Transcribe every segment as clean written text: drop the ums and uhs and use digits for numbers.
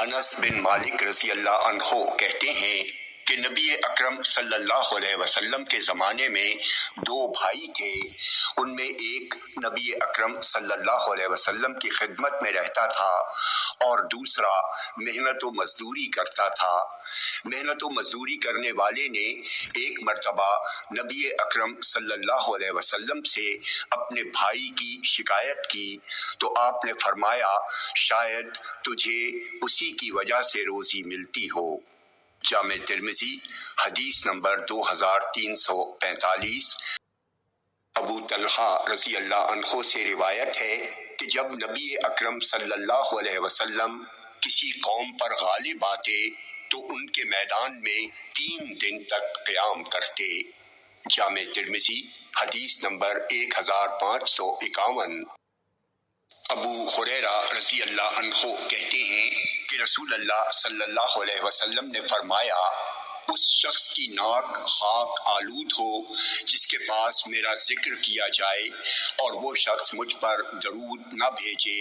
انس بن مالک رضی اللہ عنہ کہتے ہیں کہ نبی اکرم صلی اللہ علیہ وسلم کے زمانے میں دو بھائی تھے۔ ان میں ایک نبی اکرم صلی اللہ علیہ وسلم کی خدمت میں رہتا تھا اور دوسرا محنت و مزدوری کرتا تھا۔ محنت و مزدوری کرنے والے نے ایک مرتبہ نبی اکرم صلی اللہ علیہ وسلم سے اپنے بھائی کی شکایت کی تو آپ نے فرمایا شاید تجھے اسی کی وجہ سے روزی ملتی ہو۔ جامع ترمذی حدیث نمبر 2345۔ ابو طلحہ رضی اللہ عنہ سے روایت ہے کہ جب نبی اکرم صلی اللہ علیہ وسلم کسی قوم پر غالب آتے تو ان کے میدان میں 3 دن تک قیام کرتے۔ جامع ترمذی حدیث نمبر 1551۔ ابو ہریرہ رضی اللہ عنہ کہتے ہیں کہ رسول اللہ صلی اللہ علیہ وسلم نے فرمایا اس شخص کی ناک خاک آلود ہو جس کے پاس میرا ذکر کیا جائے اور وہ شخص مجھ پر درود نہ بھیجے،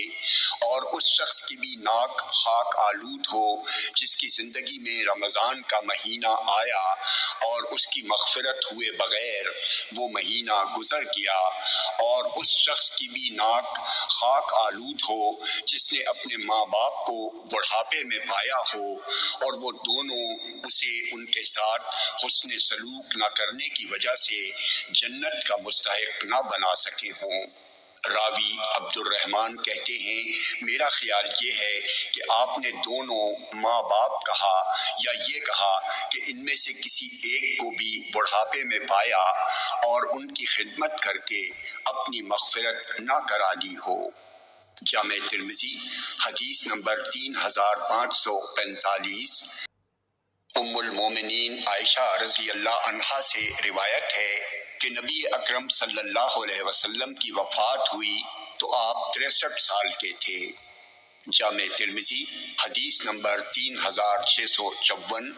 اور اس شخص کی بھی ناک خاک آلود ہو جس کی زندگی میں رمضان کا مہینہ آیا اور اس کی مغفرت ہوئے بغیر وہ مہینہ گزر گیا، اور اس شخص کی بھی ناک خاک آلود ہو جس نے اپنے ماں باپ کو بڑھاپے میں پایا ہو اور وہ دونوں اسے ان کے ساتھ حسن سلوک نہ کرنے کی وجہ سے جنت کا مستحق نہ بنا سکے ہوں۔ راوی عبد الرحمن کہتے ہیں میرا خیال یہ ہے کہ آپ نے دونوں ماں باپ کہا یا یہ کہا کہ ان میں سے کسی ایک کو بھی بڑھاپے میں پایا اور ان کی خدمت کر کے اپنی مغفرت نہ کرا لی ہو۔ جامع ترمذی حدیث نمبر 3545۔ ام المومنین عائشہ رضی اللہ عنہا سے روایت ہے کہ نبی اکرم صلی اللہ علیہ وسلم کی وفات ہوئی تو آپ 63 سال کے تھے۔ جامع ترمذی حدیث نمبر 3654۔